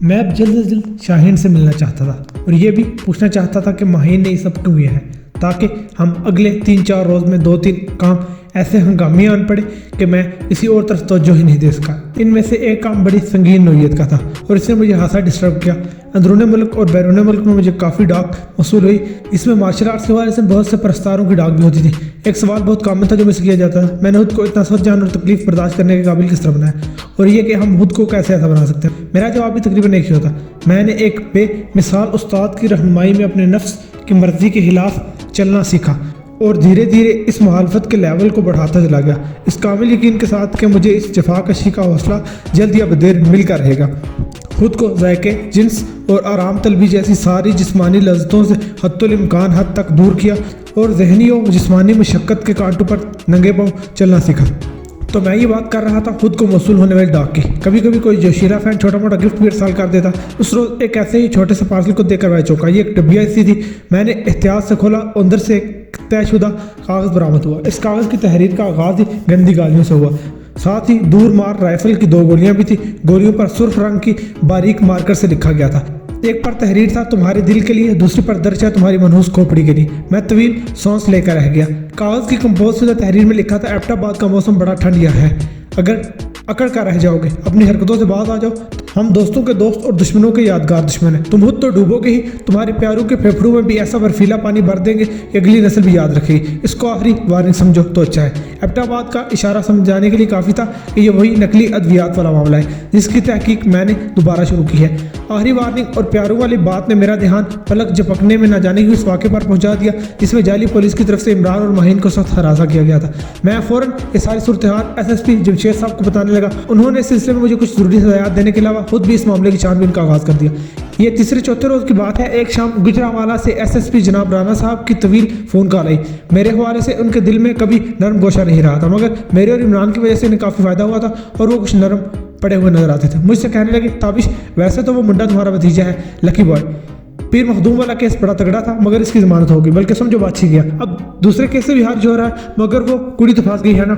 मैं अब जल्द से जल्द शाहीन से मिलना चाहता था और ये भी पूछना चाहता था कि माहीन ने ये सब क्यों किया है, ताकि हम अगले 3-4 रोज़ में 2-3 काम ऐसे हंगामी आन पड़े कि मैं किसी और तरफ तवज्जो ही नहीं दे सका। इनमें से एक काम बड़ी संगीन नौइयत का था और इसने मुझे खासा डिस्टर्ब किया। अंदरूनी मुल्क और बैरून मुल्क में मुझे काफ़ी डाक मौसूल हुई। इसमें मार्शल आर्ट्स के हवाले से बहुत से प्रस्तारों की डाक भी होती थी। एक सवाल बहुत कॉमन था जो मुझसे किया जाता था, मैंने खुद को इतना सख्त जान और तकलीफ बर्दाश्त करने के काबिल किस तरह बनाया, और ये कि हम खुद को कैसे ऐसा बना सकते हैं। मेरा जवाब भी तकरीबन एक ही होता, मैंने एक बेमिसाल उस्ताद की रहनुमाई में अपने नफ्स की मर्जी के खिलाफ चलना सीखा और धीरे धीरे इस मुखालफत के लेवल को बढ़ाता चला गया, इस कामिल यकीन के साथ कि मुझे इस जफाकशी का हौसला जल्द या बदेर मिलकर रहेगा। खुद को ज़ायके, जिन्स और आराम तलबी जैसी सारी जिस्मानी लज्जतों से हद्दुल इम्कान हद तक दूर किया और जहनी और जिस्मानी मशक्क़त के कांटों पर नंगे पाँव चलना सीखा। तो मैं ये बात कर रहा था खुद को मौसूल होने वाली डाक की। कभी कभी कोई जोशीला फैन छोटा मोटा गिफ्ट भी इरसाल कर देता। उस रोज़ एक ऐसे ही छोटे से पार्सल को देखकर मैं चौंका। ये एक डब्बिया सी थी। मैंने एहतियात से खोला, अंदर से एक तयशुदा कागज़ बरामद हुआ। इस कागज़ की तहरीर का आगाज़ ही गंदी गालियों से हुआ। साथ ही दूर मार राइफल की 2 गोलियां भी थी। गोलियों पर सुर्ख रंग की बारीक मार्कर से लिखा गया था। एक पर तहरीर था तुम्हारे दिल के लिए, दूसरी पर दर्ज है तुम्हारी मनहूस खोपड़ी के लिए। मैं तवील सांस लेकर रह गया। कागज़ की कंपोज शुदा तहरीर में लिखा था, एबटाबाद का मौसम बड़ा ठंडिया है, अगर अकड़ कर रह जाओगे, अपनी हरकतों से बाज आ जाओ। हम दोस्तों के दोस्त और दुश्मनों के यादगार दुश्मन हैं। तुम खुद तो डूबोगे ही, तुम्हारे प्यारों के फेफड़ों में भी ऐसा बर्फीला पानी भर देंगे कि अगली नस्ल भी याद रखेगी। इसको आखिरी वार्निंग समझो तो अच्छा है। एबटाबाद का इशारा समझाने के लिए काफ़ी था कि यह वही नकली अद्वियात वाला मामला है जिसकी तहकीक मैंने दोबारा शुरू की है। आखिरी वार्निंग और प्यारों वाली बात ने मेरा ध्यान पलक झपकने में न जाने की उस वाक़े पर पहुंचा दिया जिसमें जाली पुलिस की तरफ से इमरान और माहीन को सख्त हरासा किया गया था। मैं फ़ौरन ये सारी सूरत हाल SSP जमशेद साहब को बताने लगा। उन्होंने इस सिलसिले में मुझे कुछ ज़रूरी हिदायत देने के अलावा खुद भी इस मामले की छानबीन का आगाज़ कर दिया। ये तीसरे-चौथे रोज़ की बात है। एक शाम गुजरावाला से SSP जनाब राना साहब की तवील फ़ोन कॉल आई। मेरे हवाले से उनके दिल में कभी नरम गोशा नहीं रहा था, मगर मेरे और इमरान की वजह से उन्हें काफ़ी फ़ायदा हुआ था और वो कुछ नरम पड़े हुए नजर आते थे। मुझसे कहने लगे, ताबिश वैसे तो वो मुंडा तुम्हारा भतीजा है, लकी बॉय। पीर मखदूम वाला केस बड़ा तगड़ा था मगर इसकी जमानत होगी, बल्कि समझो बात छिड़ गया। अब दूसरे केस से भी हार जो हो रहा है, मगर वो कुड़ी तो फंस गई है ना।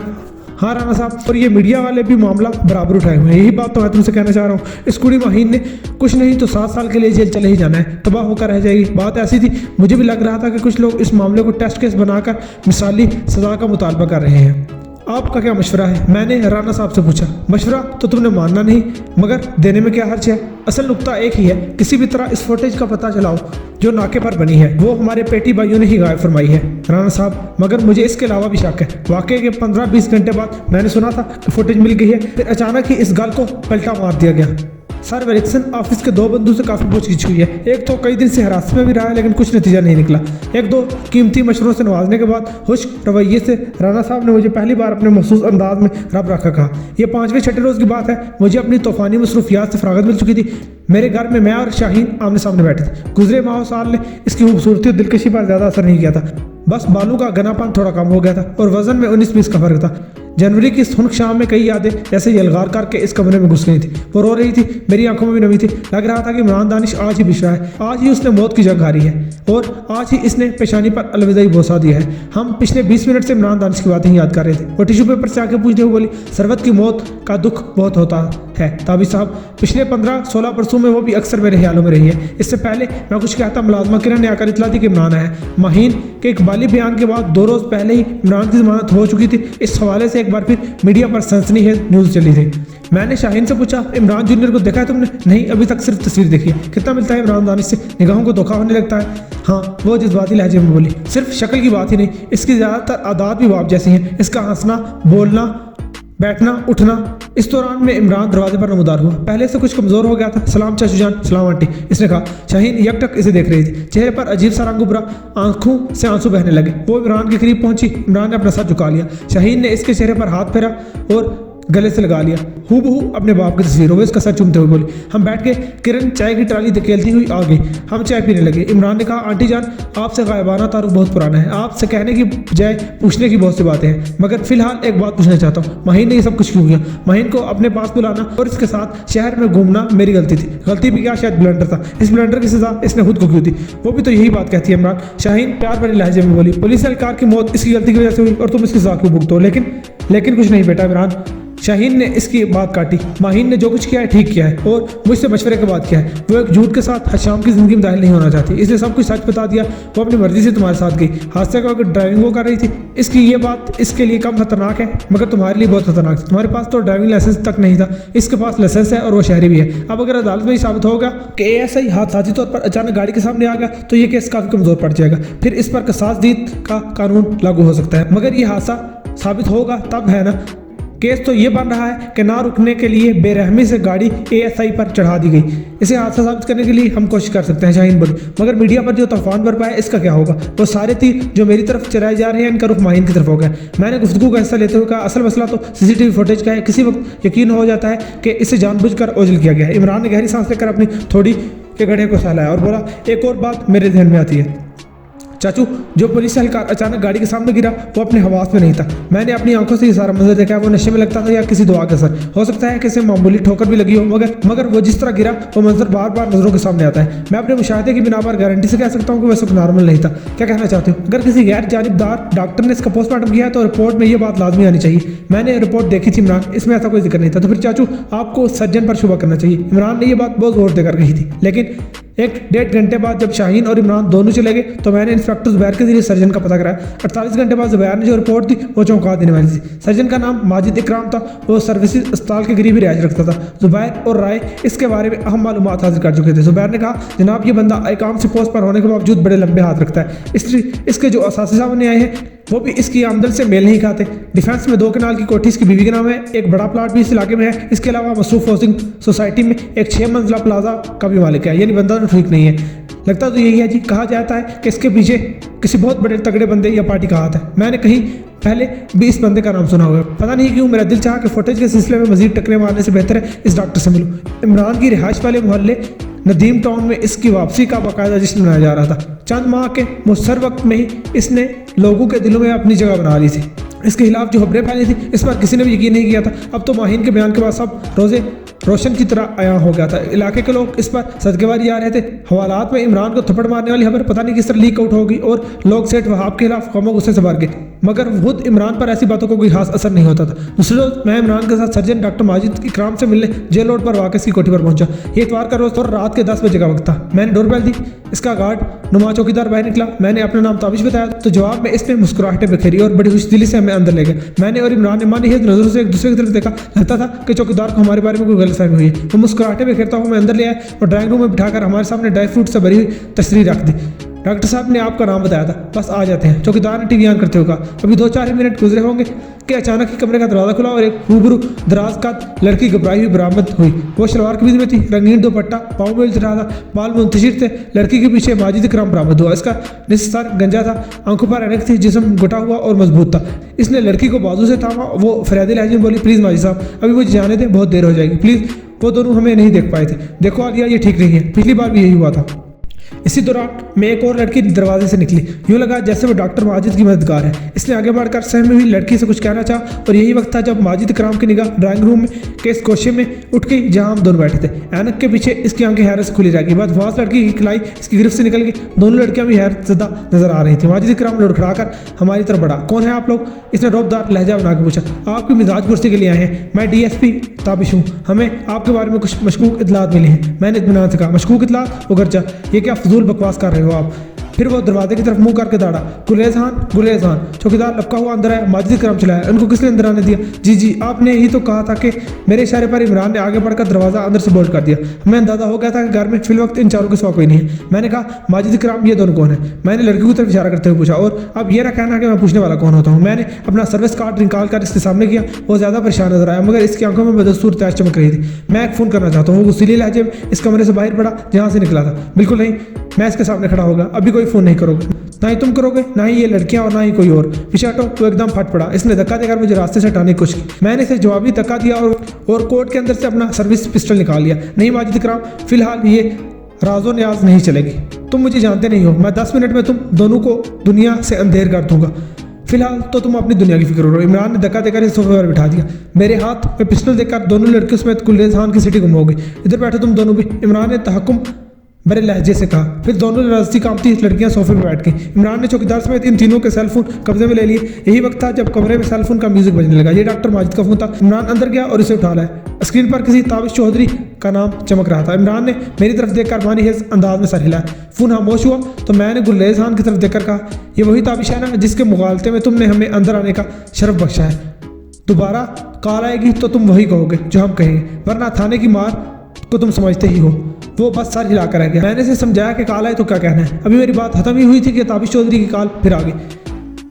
हाँ राना साहब, और ये मीडिया वाले भी मामला बराबर उठाए हुए हैं। यही बात तो मैं तुमसे कहना चाह रहा हूँ। इस कुड़ी माहीन ने कुछ नहीं तो 7 साल के लिए जेल चले ही जाना है, तबाह होकर रह जाएगी। बात ऐसी थी, मुझे भी लग रहा था कि कुछ लोग इस मामले को टेस्ट केस बनाकर मिसाली सज़ा का मुतालबा कर रहे हैं। आपका क्या मशवरा है? मैंने राना साहब से पूछा। मशवरा तो तुमने मानना नहीं, मगर देने में क्या हर्ज है? असल नुक्ता एक ही है, किसी भी तरह इस फुटेज का पता चलाओ जो नाके पर बनी है। वो हमारे पेटी भाइयों ने ही गायब फरमाई है राना साहब, मगर मुझे इसके अलावा भी शक है। वाकई के 15-20 घंटे बाद मैंने सुना था कि फुटेज मिल गई है, फिर अचानक ही इस गाल को पलटा मार दिया गया। सर वेरिक्सन ऑफिस के 2 बंदों से काफ़ी पूछगिछ हुई है। एक तो कई दिन से हिरासत में भी रहा है लेकिन कुछ नतीजा नहीं निकला। 1-2 कीमती मशवरों से नवाजने के बाद खुश्क रवैये से राना साहब ने मुझे पहली बार अपने मखसूस अंदाज में रब रखा कहा। यह 5वें-6ठे रोज़ की बात है। मुझे अपनी तूफ़ानी मसरूफियात से फरागत मिल चुकी थी। मेरे घर में मैं और शाहीन आमने सामने बैठे थे। गुजरे माह साल ने इसकी खूबसूरती और दिलकशी पर ज़्यादा असर नहीं किया था, बस बालों का घनापन थोड़ा कम हो गया था और वजन में 19-20 का फर्क था। जनवरी की इस खुनक शाम में कई यादें जैसे यलगार करके इस कमरे में घुस गई थी। वो रो रही थी, मेरी आंखों में भी नमी थी। लग रहा था कि इमरान दानिश आज ही बिछड़ा है, आज ही उसने मौत की जंग हारी है और आज ही इसने पेशानी पर अलविदाई बोसा दिया है। हम पिछले 20 मिनट से इमरान दानिश की बातें ही याद कर रहे थे। वो टिश्यू पेपर से आके पूछते हुए बोली, सरवत की मौत का दुख बहुत होता है ताबिश साहब। पिछले 15-16 बरसों में वो भी अक्सर मेरे ख्यालों में रही है। इससे पहले मैं कुछ कहता, मुलाजमा किरण ने आकर इतला दी कि इमरान है। माहीन के इकबाली बयान के बाद 2 रोज़ पहले ही इमरान की जमानत हो चुकी थी। इस हवाले से एक बार फिर मीडिया पर सनसनी है न्यूज़ चली थी। मैंने शाहीन से पूछा, इमरान जूनियर को देखा है तुमने? नहीं, अभी तक सिर्फ तस्वीर देखी है। कितना मिलता है इमरान दानिश से? निगाहों को धोखा होने लगता है। हाँ, वो जज्बाती लहजे में बोली। सिर्फ शक्ल की बात ही नहीं, इसकी ज़्यादातर आदात भी बाप जैसी हैं। इसका हंसना, बोलना, बैठना, उठना। इस दौरान में इमरान दरवाजे पर नमूदार हुआ। पहले से कुछ कमज़ोर हो गया था। सलाम चाचू जान, सलाम आंटी, इसने कहा। शाहीन यकटक इसे देख रही थी। चेहरे पर अजीब सा रंग उभरा, आंखों से आंसू बहने लगे। वो इमरान के करीब पहुंची। इमरान ने अपना सर झुका लिया। शाहीन ने इसके चेहरे पर हाथ फेरा और गले से लगा लिया। हूबहू अपने बाप की तस्वीर हो गई। इसका सर चूमते हुए बोली। हम बैठ के किरण चाय की ट्राली धकेलती हुई आ गई। हम चाय पीने लगे। इमरान ने कहा, आंटी जान, आपसे गायबाना तारुफ बहुत पुराना है। आपसे कहने की बजाय पूछने की बहुत सी बातें हैं, मगर फिलहाल एक बात पूछना चाहता हूँ। माहीन ने ये सब कुछ क्यों किया? माहीन को अपने पास बुलाना और इसके साथ शहर में घूमना मेरी गलती थी। गलती भी क्या, शायद ब्लंडर था। इस ब्लंडर की सजा इसने खुद को क्यों दी? वो भी तो यही बात कहती है इमरान। शाहीन प्यार भरे लहजे में बोली। पुलिस एहलकार की मौत इसकी गलती की वजह से हुई और तुम इसकी सजा क्यों भुगतो? लेकिन कुछ नहीं बेटा इमरान, शाहीन ने इसकी बात काटी। माहीन ने जो कुछ किया है ठीक किया है और मुझसे मशवरे के बाद किया है। वो एक झूठ के साथ शाम की जिंदगी में दाखिल नहीं होना चाहती, इसलिए सब कुछ सच बता दिया। वो अपनी मर्जी से तुम्हारे साथ गई, हादसे का ड्राइविंग वो कर रही थी। इसकी ये बात इसके लिए कम खतरनाक है मगर तुम्हारे लिए बहुत खतरनाक है। तुम्हारे पास तो ड्राइविंग लाइसेंस तक नहीं था, इसके पास लाइसेंस है और वो शहरी भी है। अब अगर अदालत में साबित होगा कि एएसआई हादसाती तौर पर अचानक गाड़ी के सामने आ गया तो ये केस काफी कमजोर पड़ जाएगा। फिर इस पर कसासदीद का कानून लागू हो सकता है। मगर ये हादसा साबित होगा तब है ना। केस तो ये बन रहा है कि ना रुकने के लिए बेरहमी से गाड़ी एएसआई पर चढ़ा दी गई। इसे हादसा साबित करने के लिए हम कोशिश कर सकते हैं, शाहीन बोली। मगर मीडिया पर जो तूफान बरपा है इसका क्या होगा? वो सारे तीर जो मेरी तरफ चलाए जा रहे हैं इनका रुख माहीन की तरफ हो गया। मैंने गुफ्तगू का हिस्सा लेते हुए कहा, असल मसला तो सीसीटीवी फुटेज का है। किसी वक्त यकीन हो जाता है कि इसे जानबूझकर ओझल किया गया है। इमरान ने गहरी सांस लेकर अपनी थोड़ी के गड्ढे को सहलाया और बोला, एक और बात मेरे ध्यान में आती है चाचू, जो पुलिस एहलकार अचानक गाड़ी के सामने गिरा वो अपने हवास में नहीं था। मैंने अपनी आंखों से ये सारा मंजर देखा। वो नशे में लगता था या किसी दुआ का असर। हो सकता है कि इसे मामूली ठोकर भी लगी हो, मगर वो जिस तरह गिरा वो मंजर बार बार नजरों के सामने आता है। मैं अपने मुशाहिदे की बिना पर गारंटी से कह सकता हूँ कि वह सब नॉर्मल नहीं था। क्या कहना चाहते हो? अगर किसी गैर जानिबदार डॉक्टर ने इसका पोस्टमार्टम किया है तो रिपोर्ट में ये बात लाजमी आनी चाहिए। मैंने रिपोर्ट देखी थी इमरान, इसमें ऐसा कोई जिक्र नहीं था। तो फिर चाचू आपको सर्जन पर शुबा करना चाहिए। इमरान ने यह बात बहुत जोर देकर कही थी। लेकिन 1-1.5 घंटे बाद जब शाहीन और इमरान दोनों चले गए तो मैंने इंस्पेक्टर जुबैर के जरिए सर्जन का पता कराया। 48 घंटे बाद जुबैर ने जो रिपोर्ट दी वो चौंका देने वाली थी। सर्जन का नाम माजिद इकराम था। वो सर्विसेज अस्पताल के करीब ही रिहायश रखता था। जुबैर और राय इसके बारे में अहम मालूमात हासिल कर चुके थे। जुबैर ने कहा, जनाब ये बंदा एकाम से पोस्ट पर होने के बावजूद बड़े लंबे हाथ रखता है। इसके जो असासे सामने आए हैं वो भी इसकी आमदन से मेल नहीं खाते। डिफेंस में 2 कनाल की कोठी इसकी बीवी के नाम है। एक बड़ा प्लाट भी इस इलाके में है। इसके अलावा मसरूफ हाउसिंग सोसाइटी में एक 6 मंजिला प्लाजा का भी मालिक है। यानी बंदा तो ठीक नहीं है। लगता तो यही है जी। कहा जाता है कि इसके पीछे किसी बहुत बड़े तगड़े बंदे या पार्टी का हाथ है। मैंने कहीं पहले भी इस बंदे का नाम सुना हुआ है। पता नहीं क्यों मेरा दिल चाहा कि फुटेज के सिलसिले में मजीद टकरे मारने से बेहतर है इस डॉक्टर से मिलूं। इमरान की रिहाइश वाले मोहल्ले नदीम टाउन में इसकी वापसी का बाकायदा जश्न मनाया जा रहा था। चंद माह के मुसर वक्त में ही इसने लोगों के दिलों में अपनी जगह बना ली थी। इसके खिलाफ जो खबरें फैली थी इस पर किसी ने भी यकीन नहीं किया था। अब तो माहीन के बयान के बाद सब रोजे रोशन की तरह आया हो गया था। इलाके के लोग इस पर सदकेवारी आ रहे थे। हवालात में इमरान को थप्पड़ मारने वाली खबर पता नहीं किस तरह लीक आउट हो गई और लोग सेठ वहाब के खिलाफ कौमों गुस्से से भर गए। मगर खुद इमरान पर ऐसी बातों को कोई खास असर नहीं होता था। दूसरे रोज मैं इमरान के साथ सर्जन डॉक्टर माजिद इकराम से मिलने जेल रोड पर वाकई की कोठी पर पहुंचा। ये इतवार का रोज और रात के 10 बजे का वक्त था। मैंने डोरबेल दी। इसका गार्ड नुमा चौकीदार बाहर निकला। मैंने अपना नाम ताबिश बताया तो जवाब में इसने मुस्कुराहटें बिखेरी और बड़ी खुश दिली से हमें अंदर ले गए। मैंने और इमरान ने मानी नजरों से एक दूसरे की तरफ देखा। लगता था कि चौकीदार को हमारे बारे में कोई गलतफहमी हुई है। वो मुस्कुराहटे बिखेरता हुआ मैं अंदर ले आया और ड्राइंग रूम में बिठाकर हमारे सामने ड्राई फ्रूट से भरी हुई तशरीह रख दी। डॉक्टर साहब ने आपका नाम बताया था, बस आ जाते हैं। चौकीदार ने टीवी ऑन करते हुए कहा। अभी 2-4 ही मिनट गुजरे होंगे कि अचानक ही कमरे का दरवाजा खुला और एक रूबरू दराज का लड़की घबराई हुई बरामद हुई। वो शलवार कमीज में थी, रंगीन दुपट्टा पाँव में उलझ रहा था, बाल मुंतशिर थे। लड़की के पीछे माजिद इकराम बरामद हुआ। इसका निस्सार गंजा था, आंखों पर ऐनक थी, जिस्म घुटा हुआ और मजबूत था। इसने लड़की को बाजू से थामा। वो फरियादी लहजे में बोली, प्लीज़ माजिद साहब अभी मुझे जाने दें, बहुत देर हो जाएगी प्लीज़। वो दोनों हमें नहीं देख पाए थे। देखो आलिया ये ठीक नहीं है, पिछली बार भी यही हुआ था। इसी दौरान मैं एक और लड़की दरवाजे से निकली। यूँ लगा जैसे वो डॉक्टर माजिद की मददगार है। इसने आगे बढ़कर सहमी हुई लड़की से कुछ कहना चाहा और यही वक्त था जब माजिद इकराम की निगाह ड्राइंग रूम में के इस कोशे में उठ गई जहां हम दोनों बैठे थे। ऐनक के पीछे इसकी आंखें हैरत से खुली रह गई। बाद वहां से लड़की की खिलाई इसकी गिरफ्त से निकल गई। दोनों लड़कियां भी हैरत ज़दा नजर आ रही थी। माजिद इकराम लड़खड़ाकर हमारी तरफ बढ़ा। कौन है आप लोग? इसने रौबदार लहजा बना के पूछा। आपकी मिजाज कुर्सी के लिए आए हैं। मैं DSP ताबिश हूँ। हमें आपके बारे में कुछ मशकूक इतलात मिली हैं। मैंने इत्मीनान से कहा। मशकूक इतलात? वो गर्जा ये क्या फजूल बकवास कर रहे हो आप? फिर वो दरवाजे की तरफ मुंह करके दौड़ा। गुलेज खान। चौकीदार लपका हुआ अंदर आया। माजिद इकराम चलाया। उनको किसने अंदर आने दिया? जी आपने ही तो कहा था कि मेरे इशारे पर इमरान ने आगे बढ़कर दरवाजा अंदर से बोल्ट कर दिया। हमें अंदाजा हो गया था कि घर में फिल वक्त इन चारों के सिवा कोई नहीं है। मैंने कहा, माजिद इकराम ये दोनों कौन है? मैंने लड़की की तरफ इशारा करते हुए पूछा। और अब ये ना कहना कि मैं पूछने वाला कौन होता हूँ। मैंने अपना सर्विस कार्ड निकाल कर इसके सामने किया। वो ज़्यादा परेशान नजर आया मगर इसकी आंखों में बदस्तूर तेज चमक रही थी। मैं एक फ़ोन करना चाहता हूँ। वो गुस्सीले लहजे में इस कमरे से बाहर पड़ा जहाँ से निकला था। बिल्कुल नहीं, मैं इसके सामने खड़ा होगा। अभी कोई फ़ोन नहीं करोगे, ना ही तुम करोगे, ना ही ये लड़कियां और ना ही कोई और। पीछे हटो। तो एकदम फट पड़ा। इसने धक्का देकर मुझे रास्ते से हटाने की कोशिश की। मैंने इसे जवाबी धक्का दिया और कोट के अंदर से अपना सर्विस पिस्टल निकाल लिया। नहीं माजिद इकराम, फिलहाल ये राजो न्याज नहीं चलेगी। तुम मुझे जानते नहीं हो। मैं 10 मिनट में तुम दोनों को दुनिया से अंधेर कर दूंगा। फिलहाल तो तुम अपनी दुनिया की फिक्र करो। इमरान ने धक्का देकर इस सोफे पर बिठा दिया। मेरे हाथ में पिस्टल देकर दोनों लड़कियों समेत गुलेज खान की सीटी गुम हो गई। इधर बैठो तुम दोनों भी। इमरान ने तहक्कुम बड़े लहजे से कहा। फिर दोनों रस्सी कांपती लड़कियां सोफे पर बैठ गईं। इमरान ने चौकीदार समेत इन तीनों के सेलफोन कब्जे में ले लिए। यही वक्त था जब कमरे में सेलफोन का म्यूजिक बजने लगा। ये डॉक्टर माजिद का फोन था। इमरान अंदर गया और इसे उठा लाया। स्क्रीन पर किसी ताबिश चौधरी का नाम चमक रहा था। इमरान ने मेरी तरफ देखकर मानी है अंदाज में सर हिलाया। फोन खामोश हुआ तो मैंने गुलरेज खान की तरफ देखकर कहा, ये वही ताबिश है ना जिसके मुगालते में तुमने हमें अंदर आने का शरफ बख्शा है। दोबारा कॉल आएगी तो तुम वही कहोगे जो हम कहेंगे, वरना थाने की मार को तुम समझते ही हो। वो बस सर हिला कर रह गया। मैंने इसे समझाया कि कॉल आए तो क्या कहना है। अभी मेरी बात खत्म ही हुई थी कि ताबिश चौधरी की कॉल फिर आ गई।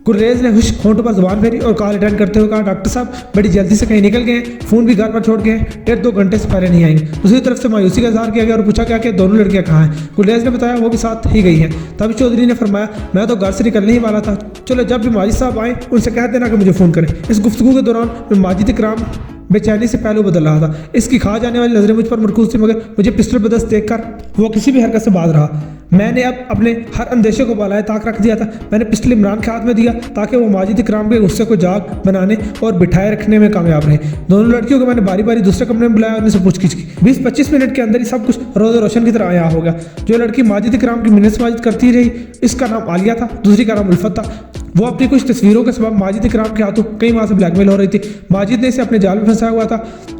गुर्रेज ने खुश होंठों पर जुबान फेरी और कॉल अटेंड करते हुए कहा, डॉक्टर साहब बड़ी जल्दी से कहीं निकल गए हैं, फ़ोन भी घर पर छोड़ गए हैं, 1.5-2 घंटे से पहले नहीं आएंगे। दूसरी तरफ से मायूसी का इजहार किया गया और पूछा गया कि दोनों लड़कियां कहाँ हैं। गुर्रेज ने बताया वो भी साथ ही गई हैं। ताबिश चौधरी ने फरमाया, मैं तो घर से निकलने ही वाला था। चलो जब भी माजिद साहब आए उनसे कह देना कि मुझे फ़ोन करें। इस गुफ्तगू के दौरान मैं माजिद इकराम बेचैनी से पहलू बदल रहा था। इसकी खा जाने वाली नजरें मुझ पर मरकूज थी, मगर मुझे पिस्टल बदस्त देखकर वो किसी भी हरकत से बाज रहा। मैंने अब अपने हर अंदेशे को बालाए ताक रख दिया था। मैंने पिस्टल इमरान के हाथ में दिया ताकि वो माजिद इकराम के गुस्से को जाग बनाने और बिठाए रखने में कामयाब रहे। दोनों लड़कियों को मैंने बारी बारी दूसरे कमरे में बुलाया और उनसे पूछगिछ की। 20-25 मिनट के अंदर ही सब कुछ रोज़ रोशन की तरह आया हो गया। जो लड़की माजिद इकराम की मिन्नत माजिद करती रही, इसका नाम आलिया था, दूसरी का नाम उल्फत था। वो अपनी कुछ तस्वीरों के सबब माजिद इकराम के हाथों कई माह से ब्लैकमेल हो रही थी। माजिद ने इसे अपने जाल में फंसाया हुआ था।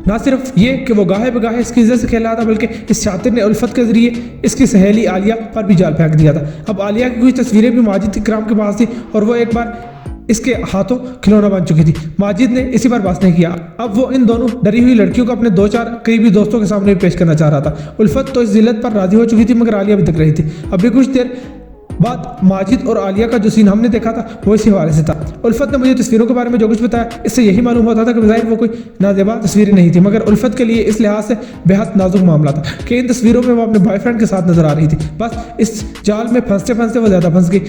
ना सिर्फ ये कि वो गाहे बगाहे इसकी इज्जत से खेल रहा था, बल्कि इस शातिर ने उल्फत के जरिए इसकी सहेली आलिया पर भी जाल फेंक दिया था। अब आलिया की कुछ तस्वीरें भी माजिद इकराम के पास थी और वो एक बार इसके हाथों खिलौना बन चुकी थी। माजिद ने इसी पर बस नहीं किया। अब वो इन दोनों डरी हुई लड़कियों को अपने 2-4 करीबी दोस्तों के सामने पेश करना चाह रहा था। उल्फत तो इस जिल्लत पर राजी हो चुकी थी, मगर आलिया भी तक रही थी। अभी कुछ देर बाद माजिद और आलिया का जो सीन हमने देखा था वो इसी हवाले से था। उल्फत ने मुझे तस्वीरों के बारे में जो कुछ बताया, इससे यही मालूम होता था कि बज़ाहिर वो कोई नाजेबा तस्वीरें नहीं थी, मगर उल्फत के लिए इस लिहाज से बेहद नाजुक मामला था कि इन तस्वीरों में वो अपने बॉयफ्रेंड के साथ नजर आ रही थी। बस इस जाल में फंसते फंसते वो ज़्यादा फंस गई।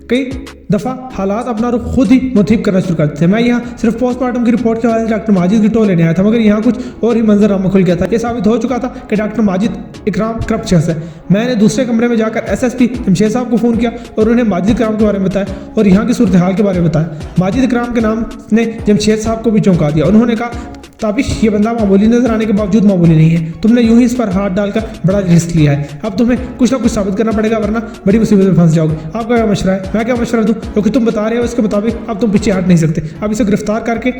कई दफ़ा हालात अपना रुख खुद ही मुंतखब करना शुरू करते थे। मैं यहाँ सिर्फ पोस्टमार्टम की रिपोर्ट के हवाले से डॉक्टर माजिद की टो लेने आया था, मगर यहाँ कुछ और ही मंजर खुल गया था। ये साबित हो चुका था कि डॉक्टर माजिद इकराम करप्ट शख्स है। मैंने दूसरे कमरे में जाकर SSP जमशेद साहब को फ़ोन किया और उन्हें माजिद इकराम के बारे में बताया और यहाँ की सूरत हाल के बारे में बताया। माजिद इकराम के नाम ने जमशेद साहब को भी चौंका दिया। उन्होंने कहा, ताबिश ये बंदा मामूली नजर आने के बावजूद मामूली नहीं है। तुमने यूं ही इस पर हाथ डालकर बड़ा रिस्क लिया है। अब तुम्हें कुछ ना कुछ साबित करना पड़ेगा, वरना बड़ी मुसीबत में फंस जाओगे। आपका क्या मशवरा है? मैं क्या मशवरा दूं? क्योंकि तुम बता रहे हो इसके मुताबिक अब तुम पीछे हट नहीं सकते। अब इसे गिरफ्तार करके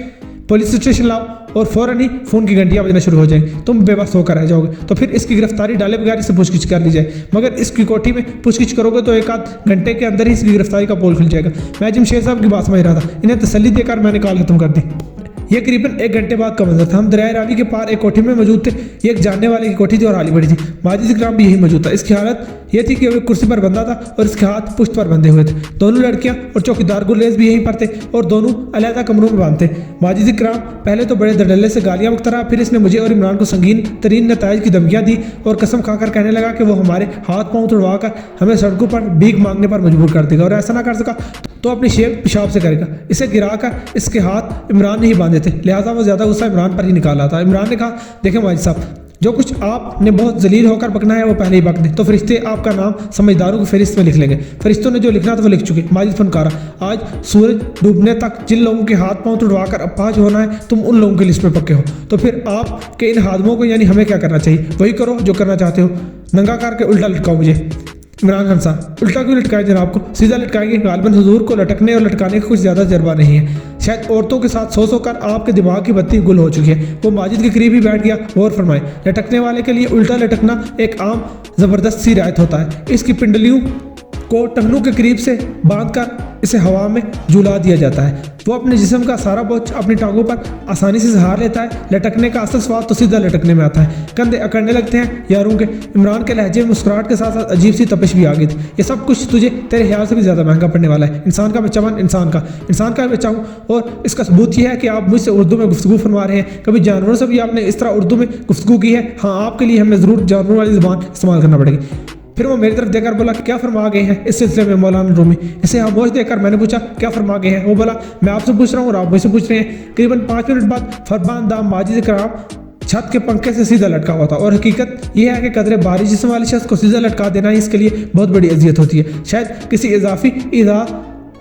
पुलिस स्टेशन लाओ और फौरन ही फ़ोन की घंटियां बजना शुरू हो जाएंगी। तुम बेबस होकर रह जाओगे। तो फिर इसकी गिरफ्तारी डाले बगैर इससे पूछगिछ कर ली जाए, मगर इसकी कोठी में पूछगिछ करोगे तो 1-आध घंटे के अंदर ही इसकी गिरफ्तारी का पोल खुल जाएगा। मैं जमशेद साहब की बात समझ रहा था। इन्हें तसल्ली देकर मैंने कॉल खत्म कर दी। ये करीबन 1 घंटे बाद का मंजर था। हम दरिया रावी के पार एक कोठी में मौजूद थे। ये एक जानने वाले की कोठी थी और आली बड़ी थी। माजिद इकराम भी यही मौजूद था। इसकी हालत यह थी कि वो कुर्सी पर बंधा था और इसके हाथ पुश्त पर बंधे हुए थे। दोनों लड़कियां और चौकीदार गुर्रेज भी यहीं पर थे और दोनों अलहदा कमरों में बांध थे। माजिद इकराम पहले तो बड़े धड़ल्ले से गालियां बकता रहा, फिर इसने मुझे और इमरान को संगीन तरीन नताइज की धमकियां दी और कसम खाकर कहने लगा कि वो हमारे हाथ पांव तुड़वा कर हमें सड़कों पर भीख मांगने पर मजबूर कर देगा और ऐसा ना कर सका तो अपनी शेख पेशाब से करेगा। इसे गिराकर इसके हाथ इमरान ने ही बांधे थे, लिहाजा वो ज़्यादा गुस्सा इमरान पर ही निकाला था। इमरान ने कहा, देखें माजिद साहब, जो कुछ आपने बहुत जलील होकर बकना है वो पहले ही बक दें, तो फरिश्ते आपका नाम समझदारों की फहरिस्त में लिख लेंगे। फरिश्तों ने जो लिखना था वो लिख चुके। माजिद फनकारा, आज सूरज डूबने तक जिन लोगों के हाथ पांव तुड़वाकर अपाज होना है, तुम उन लोगों की लिस्ट में पक्के हो। तो फिर आपके इन हादमों को यानी हमें क्या करना चाहिए? वही करो जो करना चाहते हो। नंगा करके उल्टा लटकाओ मुझे। इमरान खान साहब, उल्टा क्यों लटकाएं जनाब को? सीधा लटकाएंगे। गालबन हुजूर को लटकने और लटकाने का कुछ ज़्यादा तजर्बा नहीं है। शायद औरतों के साथ सो कर आपके दिमाग की बत्ती गुल हो चुकी है। वो माजिद के करीब ही बैठ गया और फरमाए, लटकने वाले के लिए उल्टा लटकना एक आम ज़बरदस्त सी रायत होता है। इसकी पिंडलियों को टखनों के करीब से बांधकर इसे हवा में झुला दिया जाता है। वो अपने जिस्म का सारा बोझ अपनी टांगों पर आसानी से सहार लेता है। लटकने का असल स्वाद तो सीधा लटकने में आता है। कंधे अकड़ने लगते हैं यारों के। इमरान के लहजे में मुस्कुराहट के साथ साथ अजीब सी तपिश भी आ गई थी। ये सब कुछ तुझे तेरे ख्याल से भी ज़्यादा महंगा पड़ने वाला है। इंसान का बच्चा बन, इंसान का बच्चा हूँ और इसका सबूत यह है कि आप मुझसे उर्दू में गुफ्तगू फरमा रहे हैं। कभी जानवरों से भी आपने इस तरह उर्दू में गुफ्तगू की है? हाँ, आपके लिए हमें ज़रूर जानवरों वाली ज़बान इस्तेमाल करना पड़ेगी। फिर वो मेरी तरफ देखकर बोला, क्या फरमा गए हैं इस सिलसिले में मौलाना रूमी? इसे खामोश देखकर मैंने पूछा, क्या फरमा गए हैं? वो बोला, मैं आपसे पूछ रहा हूँ और आप मुझसे पूछ रहे हैं। करीबन 5 मिनट बाद फरमानदा माजिद इकराम छत के पंखे से सीधा लटका हुआ था और हकीकत यह है कि कदरे भारी जिस्म वाले शख्स को सीधा लटका देना ही इसके लिए बहुत बड़ी अजियत होती है। शायद किसी इजाफी इज़ा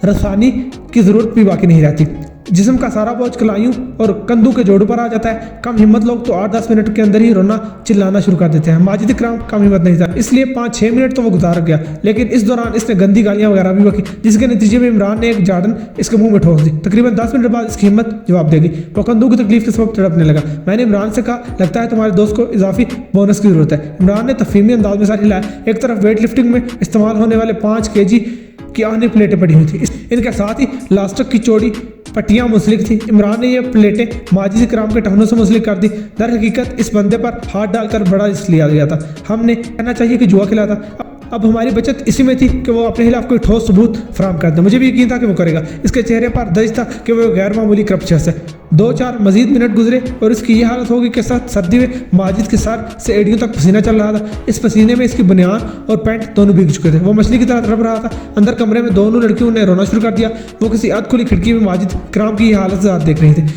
रसानी की ज़रूरत भी बाकी नहीं रहती। जिस्म का सारा बोझ कलाइयों और कंधों के जोड़ों पर आ जाता है। कम हिम्मत लोग तो 8-10 मिनट के अंदर ही रोना चिल्लाना शुरू कर देते हैं। माजिद इकराम कम हिम्मत नहीं था, इसलिए 5-6 मिनट तो वो गुजार गया, लेकिन इस दौरान इसने गंदी गालियां वगैरह भी बकी, जिसके नतीजे में इमरान ने एक जाड़न इसके मुंह में ठोक दी। तकरीबन 10 मिनट बाद इसकी हिम्मत जवाब देगी। वो कंधों की तकलीफ के सबब तड़पने लगा। मैंने इमरान से कहा, लगता है तुम्हारे दोस्त को इजाफी बोनस की जरूरत है। इमरान ने तफहीमी अंदाज में सर हिलाया। एक तरफ वेट लिफ्टिंग में इस्तेमाल होने वाले 5 kg की आने प्लेटें पड़ी हुई थी, इनके साथ ही लास्टक की चौड़ी पट्टियां मुंसलिक थी। इमरान ने ये प्लेटें माजिद इकराम के टखनों से मुंसलिक कर दी। दर हकीकत इस बंदे पर हाथ डालकर बड़ा रिस्क लिया गया था। हमने कहना चाहिए कि जुआ खिला था। अब हमारी बचत इसी में थी कि वो अपने खिलाफ कोई ठोस सबूत फराहम कर दे। मुझे भी यकीन था कि वो करेगा। इसके चेहरे पर दर्ज था कि वो गैर मामूली करप्शस है। 2-4 मजीद मिनट गुजरे और इसकी ये हालत होगी कि साथ सर्दी में माजिद के सर से एड़ियों तक पसीना चल रहा था। इस पसीने में इसकी बनियान और पैंट दोनों भीग चुके थे। वो मछली की तरह तड़प रहा था। अंदर कमरे में दोनों लड़कियों ने रोना शुरू कर दिया। वो किसी अध खुली खिड़की में माजिद इकराम की हालत से देख रही थी।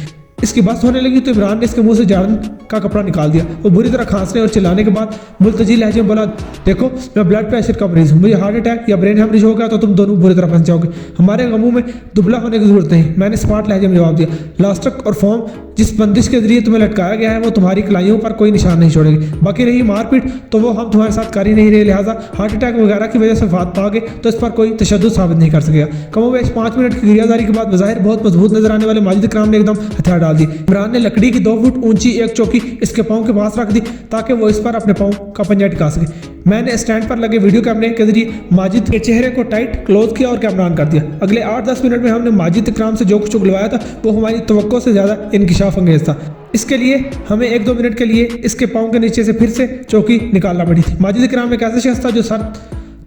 इसकी बस होने लगी तो इमरान ने इसके मुंह से जाड़न का कपड़ा निकाल दिया। वो बुरी तरह खांसने और चिल्लाने के बाद मुल्तजी लहजे में बोला, देखो मैं ब्लड प्रेशर का मरीज हूँ, मुझे हार्ट अटैक या ब्रेन हेमरेज हो गया तो तुम दोनों बुरी तरह फंस जाओगे। हमारे गमों में दुबला होने की जरूरत नहीं। मैंने स्मार्ट लहजे में जवाब दिया। लास्टक और फॉर्म जिस बंदिश के जरिए तुम्हें लटकाया गया है वो तुम्हारी कलाइयों पर कोई निशान नहीं छोड़ेगी। बाकी रही मारपीट तो वो हम तुम्हारे साथ कर ही नहीं रहे, लिहाजा हार्ट अटैक वगैरह की वजह से वफात पाओगे तो इस पर कोई तशद्दुद साबित नहीं कर सकेगा। कमोबेश 5 मिनट की गिरियाजारी के बाद बज़ाहिर बहुत मजबूत नजर आने वाले माजिद इकराम ने एकदम हथियार डाल दी। इमरान ने लकड़ी की 2 फुट ऊंची एक चौकी इसके पाँव के पास रख दी ताकि वो इस पर अपने पाँव का पंजा टिका सके। मैंने स्टैंड पर लगे वीडियो कैमरे के जरिए माजिद के चेहरे को टाइट क्लोज किया और कैमरा ऑन कर दिया। अगले 8-10 मिनट में हमने माजिद इकराम से जो कुछ उगलवाया था वो हमारी तवक्को से ज़्यादा इंकिशाफ अंगेज था। इसके लिए हमें 1-2 मिनट के लिए इसके पाँव के नीचे से फिर से चौकी निकालना पड़ी थी। माजिद इकराम एक ऐसा शख्स था जो सर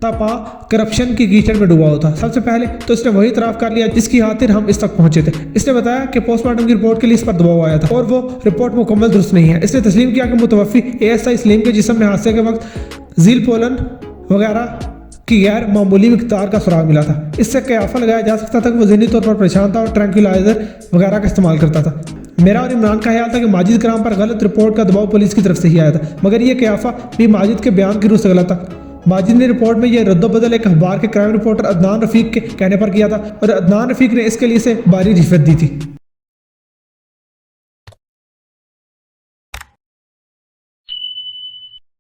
पा करप्शन की कीचड़ में डूबा होता। सबसे पहले तो इसने वही इतराफ कर लिया जिसकी खातिर हम इस तक पहुंचे थे। इसने बताया कि पोस्टमार्टम की रिपोर्ट के लिए इस पर दबाव आया था और वो रिपोर्ट मुकम्मल दुरुस्त नहीं है। इसने तस्लीम किया कि मुतवफ़ी ASI सलीम के जिस्म में हादसे के वक्त झील पोलन वगैरह की गैर मामूली मिकदार का सुराग मिला था। इससे कयाफा लगाया जा सकता था कि वो ज़हनी तौर पर परेशान था और ट्रैंक्विलाइजर वगैरह का इस्तेमाल करता था। मेरा और इमरान का ख्याल था कि माजिद इकराम पर गलत रिपोर्ट का दबाव पुलिस की तरफ से ही आया था, मगर यह कयाफा भी माजिद के बयान की रूह से गलत था। माजिद ने रिपोर्ट में यह रद्दोबदल एक अखबार के क्राइम रिपोर्टर अदनान रफीक के कहने पर किया था और अदनान रफीक ने इसके लिए से भारी रिश्वत दी थी।